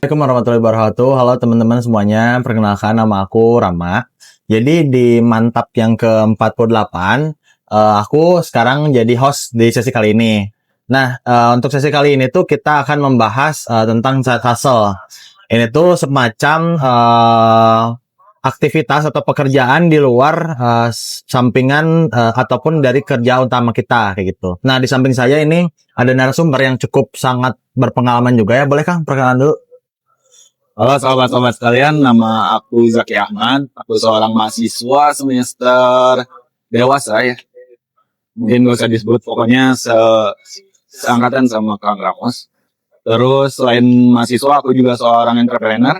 Assalamualaikum warahmatullahi wabarakatuh. Halo teman-teman semuanya, perkenalkan nama aku Rama. Jadi di Mantap yang ke-48, aku sekarang jadi host di sesi kali ini. Nah, untuk sesi kali ini tuh kita akan membahas tentang side hustle. Ini tuh semacam aktivitas atau pekerjaan di luar sampingan ataupun dari kerja utama kita kayak gitu. Nah, di samping saya ini ada narasumber yang cukup sangat berpengalaman juga ya. Boleh Kang perkenalan dulu? Halo sobat-sobat sekalian, nama aku Zaki Ahmad. Aku seorang mahasiswa semester dewasa ya. Mungkin gak usah disebut, pokoknya seangkatan sama Kang Ramos. Terus selain mahasiswa, aku juga seorang entrepreneur.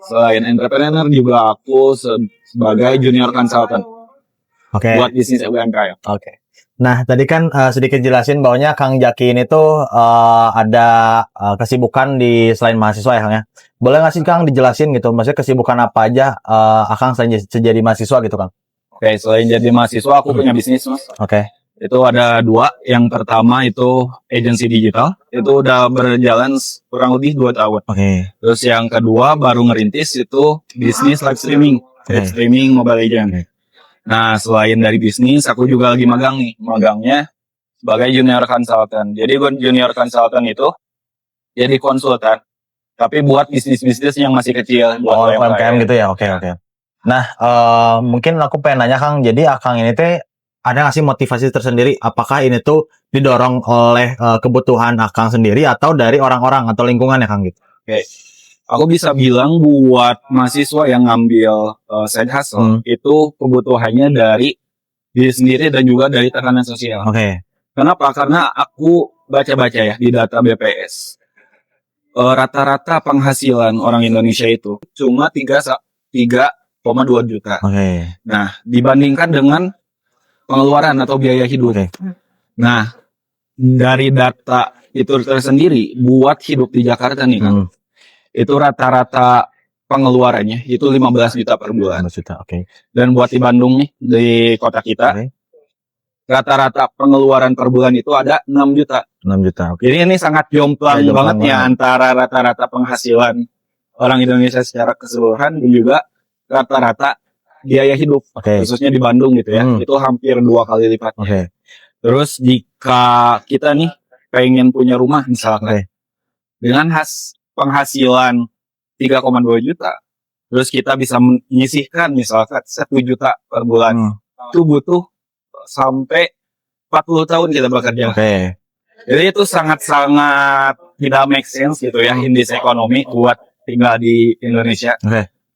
Selain entrepreneur juga aku sebagai junior consultant Oke. buat bisnis UMKM. Oke. Nah, tadi kan sedikit jelasin bahwanya Kang Jaki ini tuh ada kesibukan di selain mahasiswa ya Kang ya. Boleh nggak sih Kang dijelasin gitu, maksudnya kesibukan apa aja Akang selain jadi mahasiswa gitu Kang? Oke, selain jadi mahasiswa, aku punya bisnis, Mas. Oke. Itu ada dua. Yang pertama itu agensi digital. Itu udah berjalan kurang lebih 2 tahun. Oke. Terus yang kedua baru ngerintis itu bisnis live streaming. Live streaming Mobile Legends. Nah, selain dari bisnis, aku juga lagi magang nih. Magangnya sebagai junior consultant. Jadi junior consultant itu jadi konsultan. Tapi buat bisnis-bisnis yang masih kecil. Buat UMKM gitu ya, oke. Nah, mungkin aku pengen nanya Kang, jadi Akang ini teh ada nggak sih motivasi tersendiri? Apakah ini tuh didorong oleh kebutuhan Akang sendiri atau dari orang-orang atau lingkungan ya Kang gitu? Oke. Aku bisa bilang buat mahasiswa yang ngambil side hustle itu kebutuhannya dari diri sendiri dan juga dari tekanan sosial. Oke. Kenapa? Karena aku baca-baca ya di data BPS. Rata-rata penghasilan orang Indonesia itu cuma 3,2 juta. Oke. Nah, dibandingkan dengan pengeluaran atau biaya hidup. Oke. Nah, dari data itu tersendiri buat hidup di Jakarta nih kan. Itu rata-rata pengeluarannya itu 15 juta per bulan. 15 juta, oke. Dan buat di Bandung nih, di kota kita, rata-rata pengeluaran per bulan itu ada 6 juta. 6 juta, oke. Jadi ini sangat jomplang banget ya antara rata-rata penghasilan orang Indonesia secara keseluruhan dan juga rata-rata biaya hidup. Khususnya di Bandung gitu ya. Itu hampir 2 kali lipatnya. Terus jika kita nih pengen punya rumah misalkan, dengan penghasilan 3,2 juta, terus kita bisa menyisihkan misalkan 1 juta per bulan, itu butuh sampai 40 tahun kita bekerja. Jadi itu sangat-sangat tidak make sense gitu ya, in this ekonomi buat tinggal di Indonesia.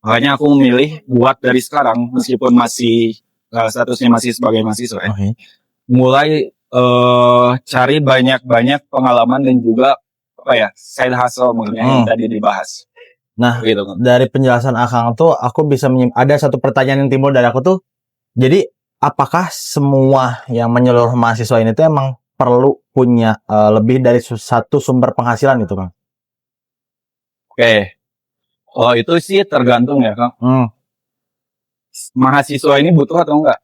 Makanya aku memilih buat dari sekarang, meskipun masih statusnya masih sebagai mahasiswa ya, mulai cari banyak-banyak pengalaman dan juga side hustle mungkin yang tadi dibahas. Nah, gitu. Dari penjelasan Akang tuh aku bisa ada satu pertanyaan yang timbul dari aku tuh. Jadi, apakah semua yang menyeluruh mahasiswa ini tuh emang perlu punya lebih dari satu sumber penghasilan gitu, Kang? Oke. Oh, itu sih tergantung ya, Kang. Mahasiswa ini butuh atau enggak?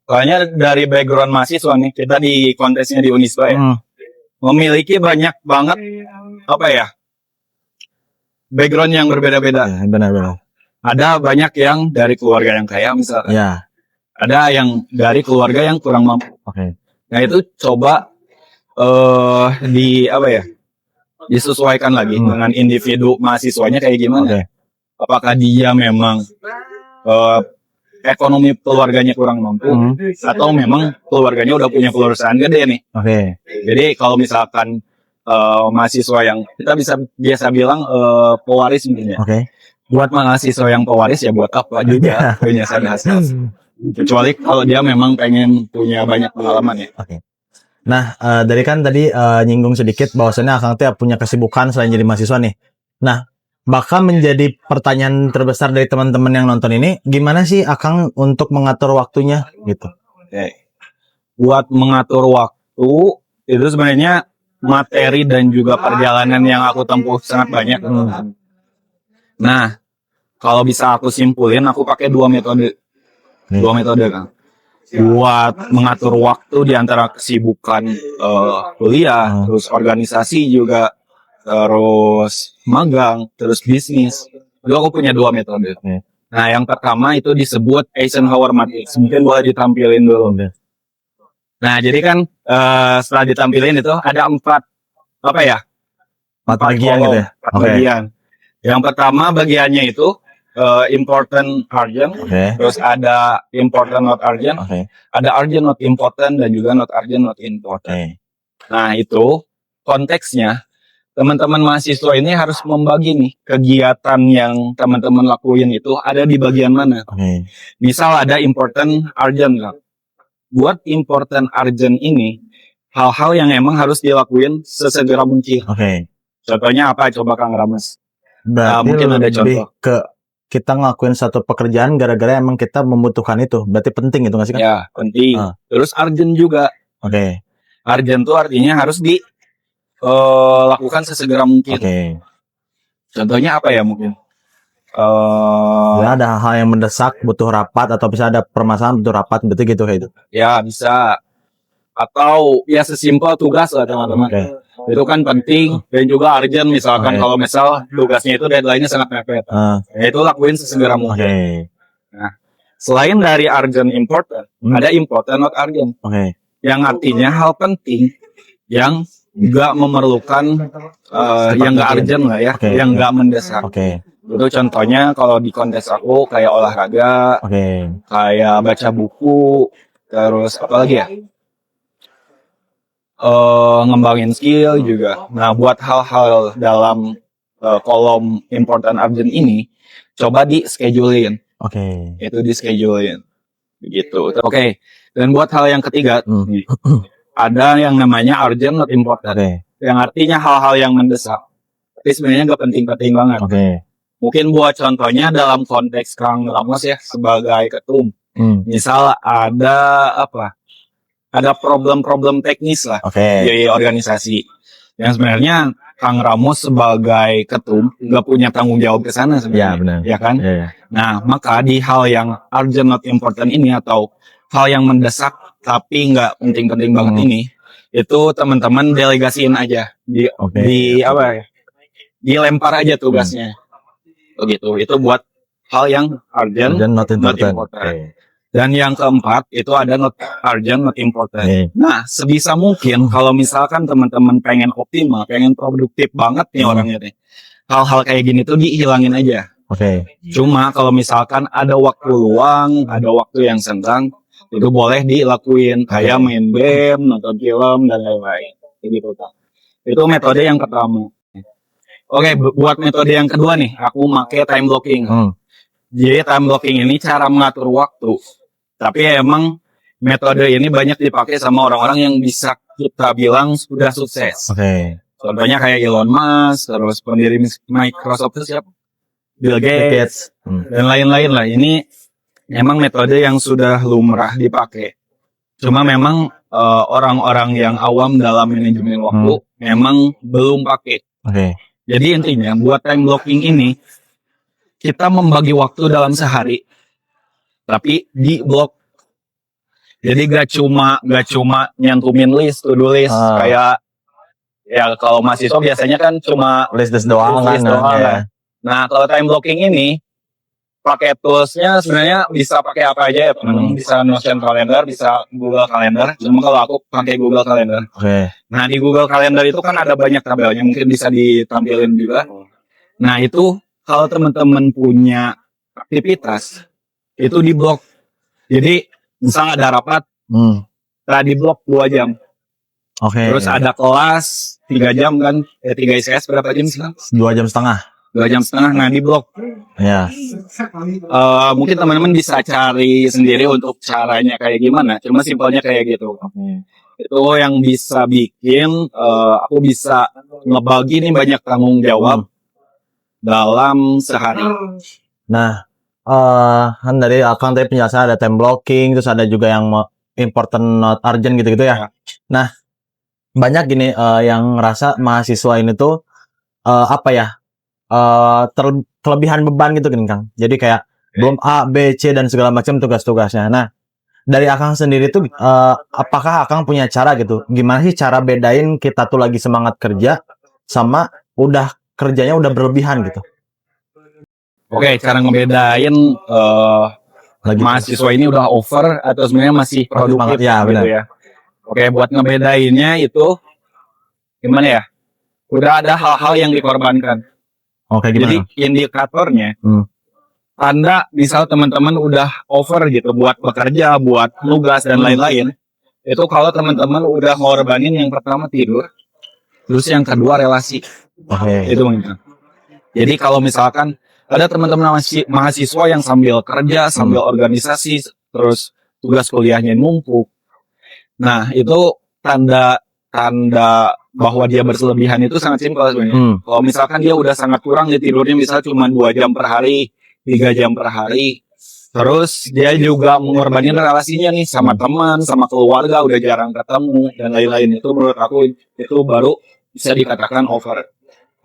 Soalnya dari background mahasiswa nih, kita di kontesnya di Unisba ya. Memiliki banyak banget background yang berbeda-beda. Benar-benar. Ada banyak yang dari keluarga yang kaya misalnya. Ada yang dari keluarga yang kurang mampu. Nah itu coba disesuaikan lagi dengan individu mahasiswanya kayak gimana. Apakah dia memang ekonomi keluarganya kurang mampu atau memang keluarganya udah punya perusahaan gede nih. Jadi kalau misalkan mahasiswa yang kita biasa bilang pewaris mungkin ya. Buat mahasiswa yang pewaris ya buat apa juga punya side hustle. Kecuali kalau dia memang pengen punya banyak pengalaman ya. Nah, dari kan tadi nyinggung sedikit bahwasannya Akang tuh punya kesibukan selain jadi mahasiswa nih. Nah, bakal menjadi pertanyaan terbesar dari teman-teman yang nonton ini, gimana sih Akang untuk mengatur waktunya gitu? Buat mengatur waktu itu sebenarnya materi dan juga perjalanan yang aku tempuh sangat banyak. Nah, kalau bisa aku simpulin, aku pakai 2 metode. 2 metode kan. Buat mengatur waktu di antara kesibukan kuliah, terus organisasi juga terus magang, terus bisnis. Itu aku punya 2 metode. Nah, yang pertama itu disebut Eisenhower Matrix. Mungkin boleh ditampilin dulu. Nah, jadi kan setelah ditampilin itu ada 4 apa ya? 4 bagian gitu ya. 4 bagian. Yang pertama bagiannya itu important urgent, terus ada important not urgent, ada urgent not important, dan juga not urgent not important. Nah, itu konteksnya teman-teman mahasiswa ini harus membagi nih kegiatan yang teman-teman lakuin itu ada di bagian mana. Misal ada important urgent kan. Buat important urgent ini hal-hal yang emang harus dilakuin sesegera mungkin. Contohnya apa? Coba Kang Rames. Mungkin ada contoh ke kita ngelakuin satu pekerjaan gara-gara emang kita membutuhkan itu. Berarti penting itu nggak sih kan? Ya, penting. Terus urgent juga. Urgent tuh artinya harus dilakukan sesegera mungkin. Contohnya apa ya mungkin? Ya, ada hal yang mendesak butuh rapat, atau bisa ada permasalahan butuh rapat, berarti gitu kayak itu. Ya, bisa. Atau ya sesimpel tugas lah teman-teman. Itu kan penting dan juga urgent, misalkan kalau misal tugasnya itu deadline-nya sangat mepet. Ya itu lakuin sesegera mungkin. Nah, selain dari urgent important, ada important not urgent. Yang artinya hal penting yang nggak memerlukan yang nggak urgent lah ya, yang nggak mendesak. Itu contohnya kalau di konteks aku kayak olahraga, kayak baca buku, terus apa lagi ya? Ngembangin skill juga. Nah, buat hal-hal dalam kolom important urgent ini, coba di schedulein. Itu di schedulein. Begitu. Dan buat hal yang ketiga, ada yang namanya urgent not important. Yang artinya hal-hal yang mendesak. Tapi sebenarnya nggak penting-penting banget. Mungkin buat contohnya dalam konteks Kang Ramos ya sebagai ketum. Misal ada apa? Ada problem-problem teknis lah di organisasi. Yang sebenarnya Kang Ramos sebagai ketum nggak punya tanggung jawab ke sana sebenarnya. Ya kan? Nah, maka di hal yang urgent not important ini atau hal yang mendesak tapi nggak penting-penting banget ini, itu teman-teman delegasiin aja di apa ya? Dilempar aja tugasnya. Begitu. Itu buat hal yang urgent not important. Dan yang keempat itu ada not urgent not important. Nah, sebisa mungkin kalau misalkan teman-teman pengen optimal, pengen produktif banget nih orangnya nih, hal-hal kayak gini tuh dihilangin aja. Cuma kalau misalkan ada waktu luang, ada waktu yang senggang, itu boleh dilakuin kayak main game, nonton film dan lain-lain. Gitu. Itu metode yang pertama. Buat metode yang kedua nih, aku pakai time blocking. Jadi time blocking ini cara mengatur waktu. Tapi emang metode ini banyak dipakai sama orang-orang yang bisa kita bilang sudah sukses. Contohnya kayak Elon Musk, terus pendiri Microsoft itu siapa? Bill Gates, dan lain-lain lah. Ini emang metode yang sudah lumrah dipakai. Cuma memang orang-orang yang awam dalam manajemen waktu memang belum pakai. Jadi intinya buat time blocking ini kita membagi waktu dalam sehari, tapi di blok. Jadi gak cuma nyantumin list, to do list kayak ya kalau mahasiswa biasanya kan cuma list doang kan. Nah, kalau time blocking ini pakai toolsnya sebenarnya bisa pakai apa aja ya teman-teman. Bisa Notion Calendar, bisa Google Calendar. Cuma kalau aku pakai Google Calendar. Nah, di Google Calendar itu kan ada banyak tabelnya, mungkin bisa ditampilin juga. Nah, itu kalau teman-teman punya aktivitas itu di blok. Jadi misal ada rapat, di blok 2 jam. Terus ada kelas 3 jam kan, 3 ICS berapa jam sih? 2 jam setengah. 2 jam setengah, nah di blok. Mungkin teman-teman bisa cari sendiri untuk caranya kayak gimana. Cuma simpelnya kayak gitu. Itu yang bisa bikin aku bisa ngebagi nih banyak tanggung jawab dalam sehari. Nah, kan dari Akang tadi penjelasan ada time blocking, terus ada juga yang important not urgent gitu-gitu ya. Nah, banyak gini yang ngerasa mahasiswa ini tuh apa ya? Kelebihan beban gitu kan Kang. Jadi kayak belum A, B, C dan segala macam tugas-tugasnya. Nah, dari Akang sendiri tuh apakah Akang punya cara gitu? Gimana sih cara bedain kita tuh lagi semangat kerja sama udah kerjanya udah berlebihan gitu. Oke, cara ngebedain mahasiswa ini udah over atau sebenarnya masih produktif ya, gitu ya. Oke, buat ngebedainnya itu gimana ya? Udah ada hal-hal yang dikorbankan. Oke, gimana? Jadi indikatornya, tanda misal teman-teman udah over gitu buat bekerja, buat tugas dan lain-lain. Itu kalau teman-teman udah ngorbanin yang pertama tidur, terus yang kedua relasi. Itu mungkin. Jadi kalau misalkan ada teman-teman mahasiswa yang sambil kerja, sambil organisasi, terus tugas kuliahnya numpuk. Nah, itu tanda bahwa dia berlebihan itu sangat simpel sebenarnya. Kalau misalkan dia udah sangat kurang di tidurnya, misal cuma 2 jam per hari, 3 jam per hari, terus dia juga mengorbankan relasinya nih sama teman, sama keluarga, udah jarang ketemu dan lain-lain, itu menurut aku itu baru bisa dikatakan over.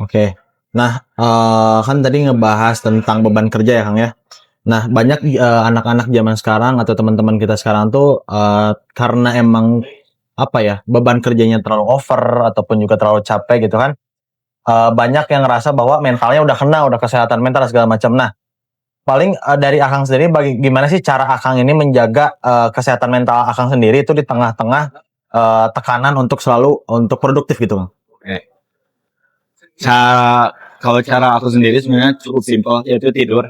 Oke. Nah, kan tadi ngebahas tentang beban kerja ya Kang ya. Nah, banyak anak-anak zaman sekarang atau teman-teman kita sekarang tuh karena emang apa ya, beban kerjanya terlalu over ataupun juga terlalu capek gitu kan. Banyak yang ngerasa bahwa mentalnya udah kena, udah kesehatan mental segala macam. Nah, paling dari Akang sendiri gimana sih cara Akang ini menjaga kesehatan mental Akang sendiri itu di tengah-tengah tekanan untuk selalu untuk produktif gitu. Kalau cara aku sendiri sebenarnya cukup simpel, yaitu tidur.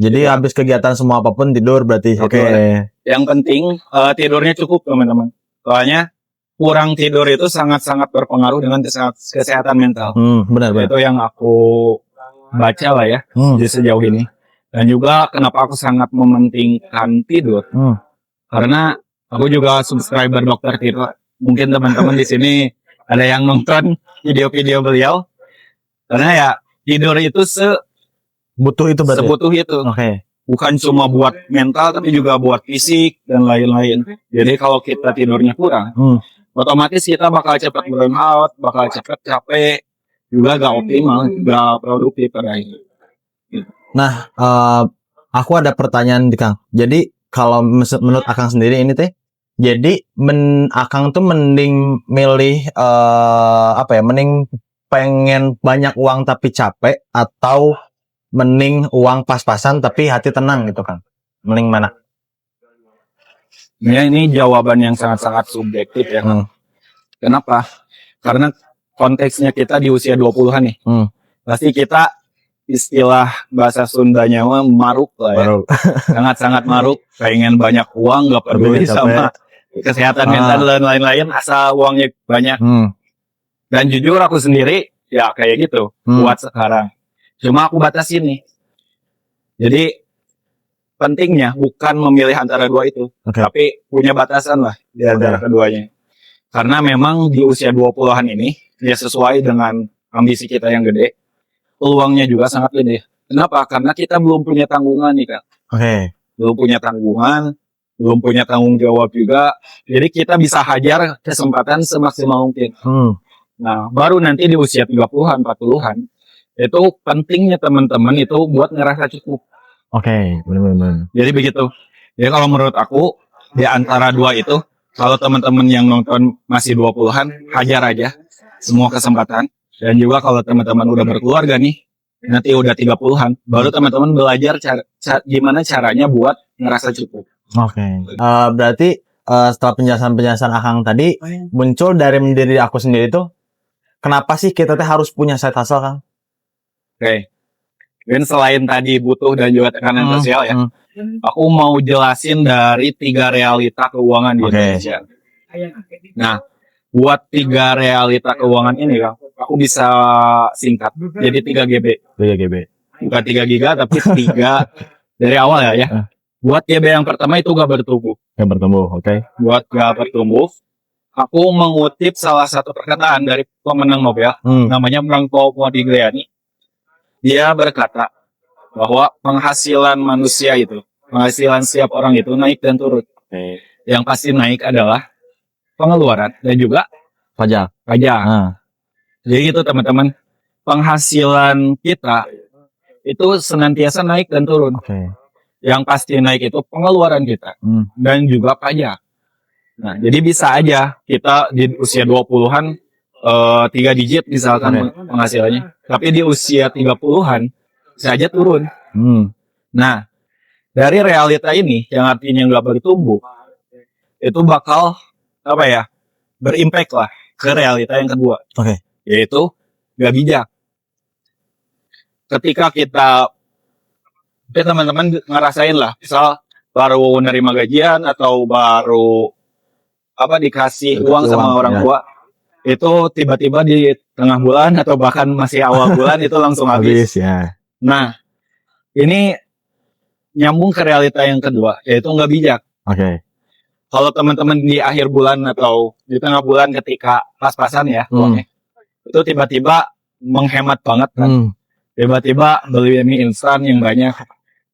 Jadi habis kegiatan semua apapun tidur berarti. Oke. Yang penting tidurnya cukup teman-teman. Soalnya kurang tidur itu sangat-sangat berpengaruh dengan kesehatan mental. Benar. Itu yang aku baca lah ya di sejauh ini. Dan juga kenapa aku sangat mementingkan tidur. Karena aku juga subscriber Dokter Tirta. Mungkin teman-teman di sini ada yang nonton video-video beliau. Karena ya tidur itu butuh itu berarti. Sebutuh itu. Bukan cuma buat mental tapi juga buat fisik dan lain-lain. Jadi kalau kita tidurnya kurang, otomatis kita bakal cepat burn out, bakal cepat capek, juga gak optimal, gak produktif pada akhirnya. Nah, aku ada pertanyaan di Kang. Jadi kalau menurut Akang sendiri ini teh, jadi Akang tuh mending milih mending pengen banyak uang tapi capek atau mending uang pas-pasan tapi hati tenang gitu Kang? Mending mana? Ya, ini jawaban yang sangat-sangat subjektif ya. Kenapa? Karena konteksnya kita di usia 20-an nih. Pasti kita istilah bahasa Sundanya maruk lah ya. Sangat-sangat maruk, pengen banyak uang, gak peduli sama kesehatan mental dan lain-lain, asal uangnya banyak. Dan jujur aku sendiri ya kayak gitu buat sekarang. Cuma aku batasin nih. Jadi pentingnya bukan memilih antara dua itu, tapi punya batasan lah di antara keduanya. Karena memang di usia 20-an ini ya sesuai dengan ambisi kita yang gede, peluangnya juga sangat gede. Kenapa? Karena kita belum punya tanggungan nih Kak. Belum punya tanggungan, belum punya tanggung jawab juga. Jadi kita bisa hajar kesempatan semaksimal mungkin. Nah, baru nanti di usia 30-an, 40-an, itu pentingnya teman-teman itu buat ngerasa cukup. Benar-benar. Jadi begitu. Jadi kalau menurut aku, di antara dua itu, kalau teman-teman yang nonton masih 20-an, hajar aja semua kesempatan. Dan juga kalau teman-teman udah berkeluarga nih, nanti udah 30-an, baru teman-teman belajar gimana caranya buat ngerasa cukup. Berarti setelah penjelasan-penjelasan Akang tadi, muncul dari diri aku sendiri tuh, kenapa sih kita harus punya side hustle Kang? Dan selain tadi butuh dan juga tekanan sosial ya, aku mau jelasin dari 3 realita keuangan di Indonesia. Nah, buat 3 realita keuangan ini Kang, aku bisa singkat jadi 3 GB. Bukan 3 giga tapi 3 dari awal ya. Buat GB yang pertama itu gak bertumbuh. Buat gak bertumbuh, aku mengutip salah satu perkataan dari pemenang Nobel, namanya Franco Modigliani. Dia berkata bahwa penghasilan manusia itu, penghasilan setiap orang itu naik dan turun. Yang pasti naik adalah pengeluaran dan juga pajak. Jadi gitu teman-teman, penghasilan kita itu senantiasa naik dan turun. Yang pasti naik itu pengeluaran kita dan juga pajak. Nah, jadi bisa aja kita di usia 20-an 3 digit misalkan penghasilannya, tapi di usia 30-an saja turun. Nah, dari realita ini yang artinya nggak bertumbuh, itu bakal apa ya, berimpact lah ke realita yang kedua, yaitu nggak bijak. Ketika teman-teman ngerasain lah, misal baru nerima gajian atau baru dikasih uang sama orang tua, itu tiba-tiba di tengah bulan atau bahkan masih awal bulan itu langsung habis. Ya. Nah, ini nyambung ke realita yang kedua, yaitu nggak bijak. Kalau teman-teman di akhir bulan atau di tengah bulan ketika pas-pasan ya, itu tiba-tiba menghemat banget kan. Tiba-tiba beli mie instan yang banyak.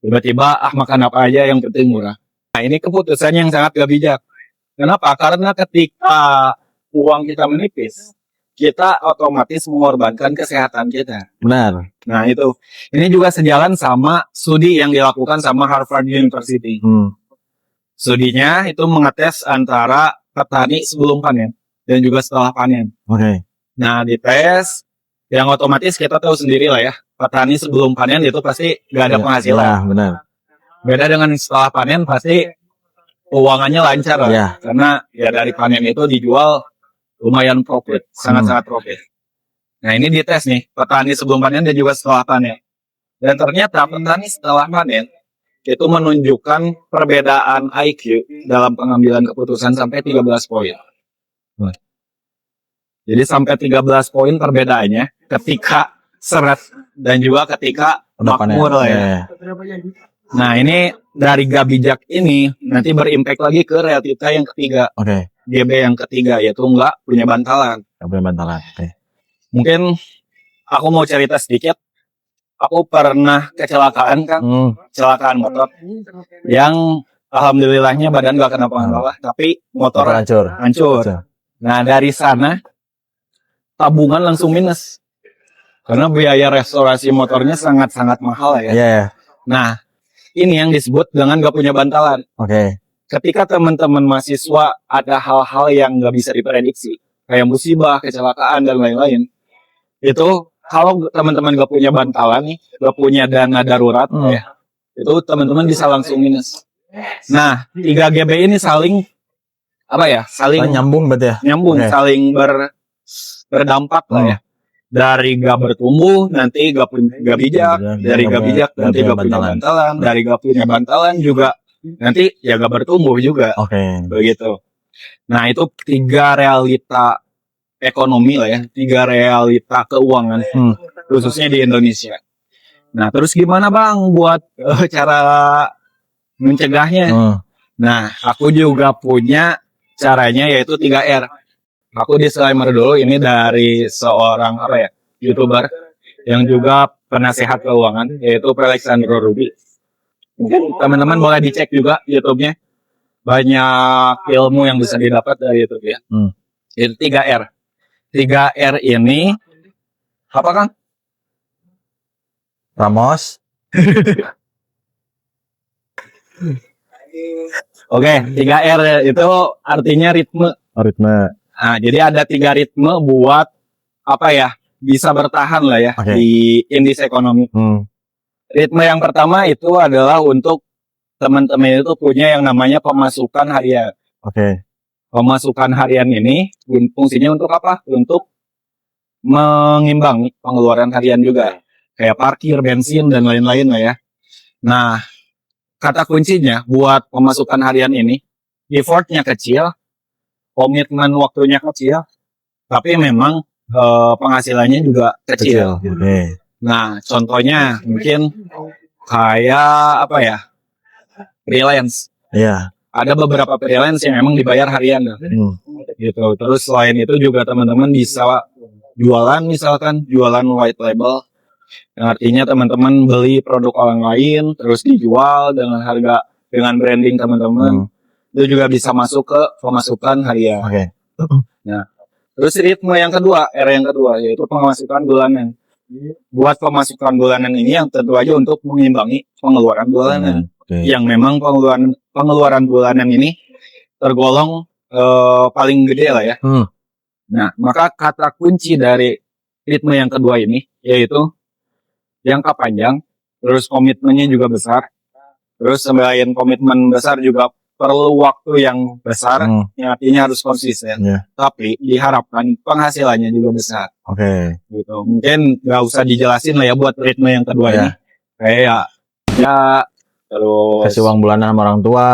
Tiba-tiba makan apa aja yang penting murah. Nah, ini keputusan yang sangat gak bijak. Kenapa? Karena ketika uang kita menipis, kita otomatis mengorbankan kesehatan kita. Benar. Nah itu, ini juga sejalan sama studi yang dilakukan sama Harvard University. Studinya itu mengetes antara petani sebelum panen dan juga setelah panen. Nah dites, yang otomatis kita tahu sendiri lah ya, petani sebelum panen itu pasti gak ada penghasilan. Benar. Beda dengan setelah panen pasti keuangannya lancar lah. Karena ya dari panen itu dijual lumayan profit, sangat-sangat profit. Nah ini dites nih, petani sebelum panen dan juga setelah panen. Dan ternyata petani setelah panen itu menunjukkan perbedaan IQ dalam pengambilan keputusan sampai 13 poin. Jadi sampai 13 poin perbedaannya ketika seret dan juga ketika makmur lah ya. Nah ini dari gak bijak ini nanti berimpact lagi ke realita yang ketiga. GB yang ketiga, yaitu nggak punya bantalan. Mungkin aku mau cerita sedikit. Aku pernah kecelakaan kan, kecelakaan motor yang alhamdulillahnya badan nggak kenapa-napa, tapi motor hancur. Nah dari sana tabungan langsung minus karena biaya restorasi motornya sangat-sangat mahal ya. Nah ini yang disebut dengan nggak punya bantalan. Ketika teman-teman mahasiswa ada hal-hal yang nggak bisa diprediksi, kayak musibah, kecelakaan, dan lain-lain, itu kalau teman-teman nggak punya bantalan nih, nggak punya dana darurat, itu teman-teman bisa langsung minus. Nah, 3 GB ini saling nyambung berarti ya? Nyambung, saling berdampak lah ya. Dari gak bertumbuh, nanti gak bijak, dari gak bijak, nanti gak punya bantalan, dari gak punya bantalan juga nanti ya gak bertumbuh juga. Begitu. Nah itu 3 realita ekonomi lah ya, 3 realita keuangan khususnya di Indonesia. Nah terus gimana bang buat cara mencegahnya? Nah aku juga punya caranya, yaitu 3R. Aku disclaimer dulu, ini dari seorang YouTuber yang juga penasehat keuangan, yaitu Alexandro Ruby. Mungkin teman-teman boleh dicek juga YouTube-nya. Banyak ilmu yang bisa didapat dari YouTube ya. Itu 3R. 3R ini apa Kang? Ramos. Oke, 3R itu artinya ritme. Nah, jadi ada 3 ritme buat bisa bertahan lah ya di indeks ekonomi. Ritme yang pertama itu adalah untuk teman-teman itu punya yang namanya pemasukan harian. Pemasukan harian ini fungsinya untuk apa? Untuk mengimbangi pengeluaran harian juga. Kayak parkir, bensin, dan lain-lain lah ya. Nah, kata kuncinya buat pemasukan harian ini, effortnya kecil, komitmen waktunya kecil, tapi memang penghasilannya juga kecil. Nah, contohnya mungkin kayak freelance. Ada beberapa freelance yang memang dibayar harian gitu. Terus selain itu juga teman-teman bisa jualan, misalkan jualan white label, yang artinya teman-teman beli produk orang lain terus dijual dengan harga, dengan branding teman-teman. Itu juga bisa masuk ke pemasukan harian. Nah, terus ritme yang kedua, R yang kedua, yaitu pemasukan bulanan. Buat pemasukan bulanan ini yang tentu aja untuk mengimbangi pengeluaran bulanan. Yang memang pengeluaran bulanan ini tergolong paling gede lah ya. Nah, maka kata kunci dari ritme yang kedua ini yaitu jangka panjang, terus komitmennya juga besar, terus selain komitmen besar juga perlu waktu yang besar, yang artinya harus konsisten. Tapi diharapkan penghasilannya juga besar. Gitu. Mungkin nggak usah dijelasin lah ya buat ritme yang kedua ini. Kayak ya terus kasih uang bulanan sama orang tua.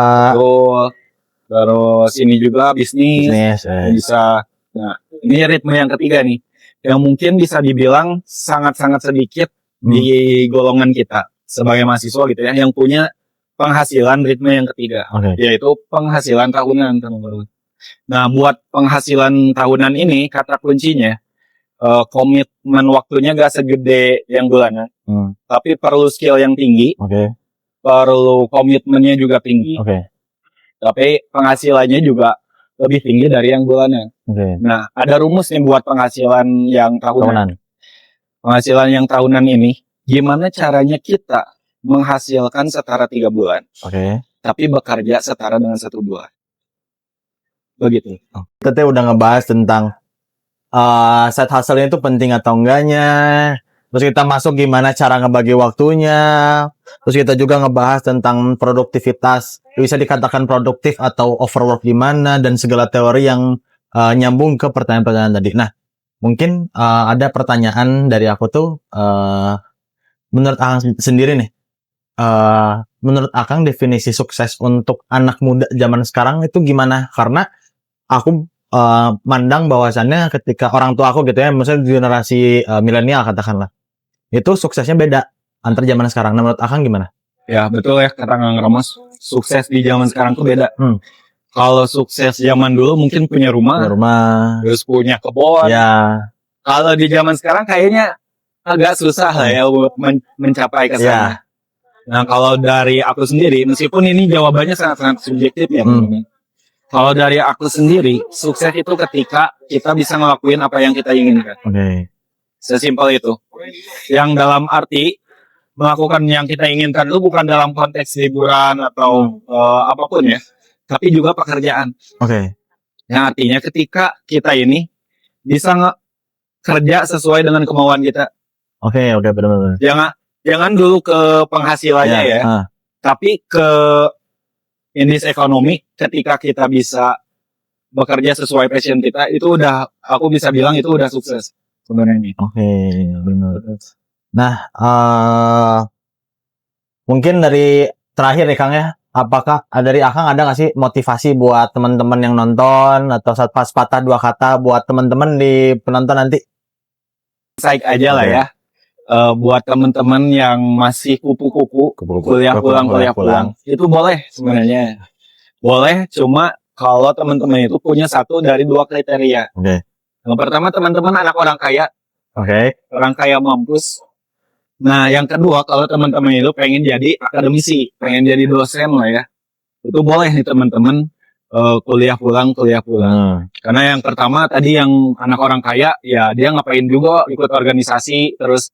Terus ini juga bisnis. Bisa. Nah, ini ritme yang ketiga nih, yang mungkin bisa dibilang sangat-sangat sedikit di golongan kita sebagai mahasiswa gitu ya, yang punya penghasilan ritme yang ketiga, yaitu penghasilan tahunan, teman-teman. Nah, buat penghasilan tahunan ini, kata kuncinya, komitmen waktunya gak segede yang bulanan, tapi perlu skill yang tinggi, perlu komitmennya juga tinggi, tapi penghasilannya juga lebih tinggi dari yang bulanan. Nah, ada rumus nih buat penghasilan yang tahunan. Penghasilan yang tahunan ini, gimana caranya kita menghasilkan setara 3 bulan, tapi bekerja setara dengan 1 bulan. Begitu. Kita udah ngebahas tentang side hustle itu penting atau enggaknya. Terus kita masuk gimana cara ngebagi waktunya. Terus kita juga ngebahas tentang produktivitas. Bisa dikatakan produktif atau overwork gimana. Dan segala teori yang nyambung ke pertanyaan-pertanyaan tadi. Nah, mungkin ada pertanyaan dari aku tuh. Menurut Akang sendiri nih. Menurut Akang definisi sukses untuk anak muda zaman sekarang itu gimana? Karena aku mandang bahwasannya ketika orang tua aku gitu ya, misalnya generasi milenial katakanlah, itu suksesnya beda antar zaman sekarang. Nah, menurut Akang gimana? Ya betul ya, kata Kang Ramos, sukses di zaman sekarang tuh beda. Kalau sukses zaman dulu mungkin punya rumah, terus punya kebun. Kalau di zaman sekarang kayaknya agak susah lah ya mencapai ke sana. Nah, kalau dari aku sendiri, meskipun ini jawabannya sangat-sangat subjektif ya, kalau dari aku sendiri, sukses itu ketika kita bisa ngelakuin apa yang kita inginkan. Sesimpel itu. Yang dalam arti melakukan yang kita inginkan itu bukan dalam konteks liburan atau apapun ya, tapi juga pekerjaan. Yang artinya ketika kita ini bisa kerja sesuai dengan kemauan kita. Benar-benar. Jangan dulu ke penghasilannya ya, tapi ke indeks ekonomi. Ketika kita bisa bekerja sesuai passion kita, itu udah, aku bisa bilang itu udah sukses sebenarnya. Benar. Nah, mungkin dari terakhir nih Kang ya, apakah dari Akang ada nggak sih motivasi buat teman-teman yang nonton atau pas patah 2 kata buat teman-teman di penonton nanti? Saik aja lah ya. Buat teman-teman yang masih kupu-kupu, kuliah pulang, itu boleh sebenarnya. Boleh, cuma kalau teman-teman itu punya 1 dari 2 kriteria. Yang pertama, teman-teman anak orang kaya. Orang kaya mampus. Nah, yang kedua, kalau teman-teman itu pengen jadi akademisi, pengen jadi dosen lah ya, itu boleh nih teman-teman kuliah pulang. Karena yang pertama tadi yang anak orang kaya, ya dia ngapain juga ikut organisasi, terus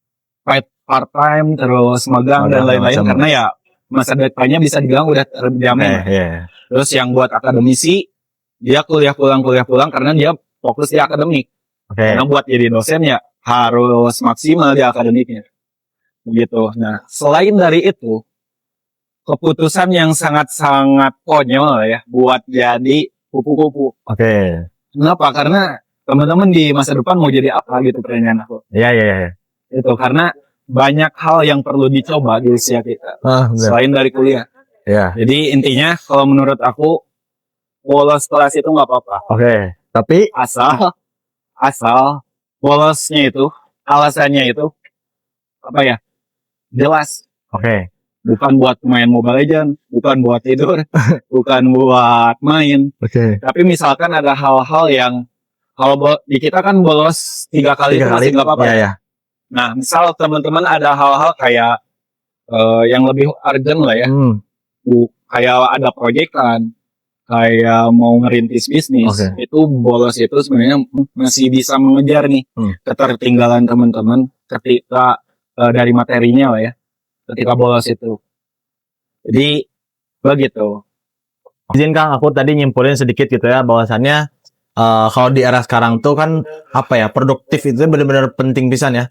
part time, terus magang dan lain-lain, karena ya masa depannya bisa dibilang udah terjamin. Terus yang buat akademisi, dia kuliah pulang karena dia fokus di akademik. Karena buat jadi dosen ya harus maksimal di akademiknya. Begitu. Nah, selain dari itu, keputusan yang sangat-sangat konyol ya buat jadi kupu-kupu. Kenapa? Karena teman-teman di masa depan mau jadi apa gitu pertanyaan aku. Itu karena banyak hal yang perlu dicoba di usia kita. Selain dari kuliah. Jadi intinya kalau menurut aku, bolos kelas itu nggak apa-apa. Tapi asal bolosnya itu, alasannya itu apa ya? Jelas. Bukan buat main Mobile Legends, bukan buat tidur, bukan buat main. Tapi misalkan ada hal-hal yang kalau di kita kan bolos 3 kali itu masih nggak apa-apa. Nah, misal teman-teman ada hal-hal kayak yang lebih urgent lah ya, kayak ada proyekan, kayak mau ngerintis bisnis, itu bolos itu sebenarnya masih bisa mengejar nih ketertinggalan teman-teman ketika dari materinya lah ya, ketika bolos itu. Jadi begitu. Izin Kang, aku tadi nyimpulin sedikit gitu ya, bahwasannya kalau di era sekarang tuh kan apa ya, produktif itu benar-benar penting pisan ya.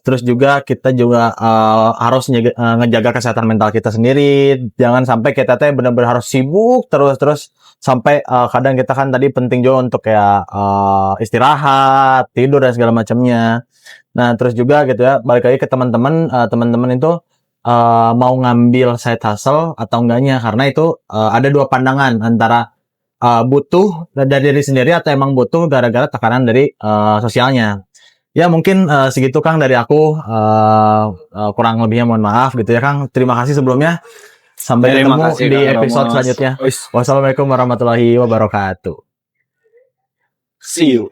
Terus juga kita juga harus ngejaga kesehatan mental kita sendiri. Jangan sampai kita teh benar-benar harus sibuk terus sampai kadang kita kan tadi penting juga untuk kayak istirahat, tidur dan segala macamnya. Nah, terus juga gitu ya, balik lagi ke teman-teman, teman-teman itu mau ngambil side hustle atau enggaknya, karena itu ada dua pandangan antara butuh dari diri sendiri atau emang butuh gara-gara tekanan dari sosialnya. Ya mungkin segitu Kang dari aku, kurang lebihnya mohon maaf gitu ya Kang. Terima kasih sebelumnya. Sampai Terima ketemu kasih, di Kang episode Ramos. selanjutnya. Wassalamualaikum warahmatullahi wabarakatuh. See you.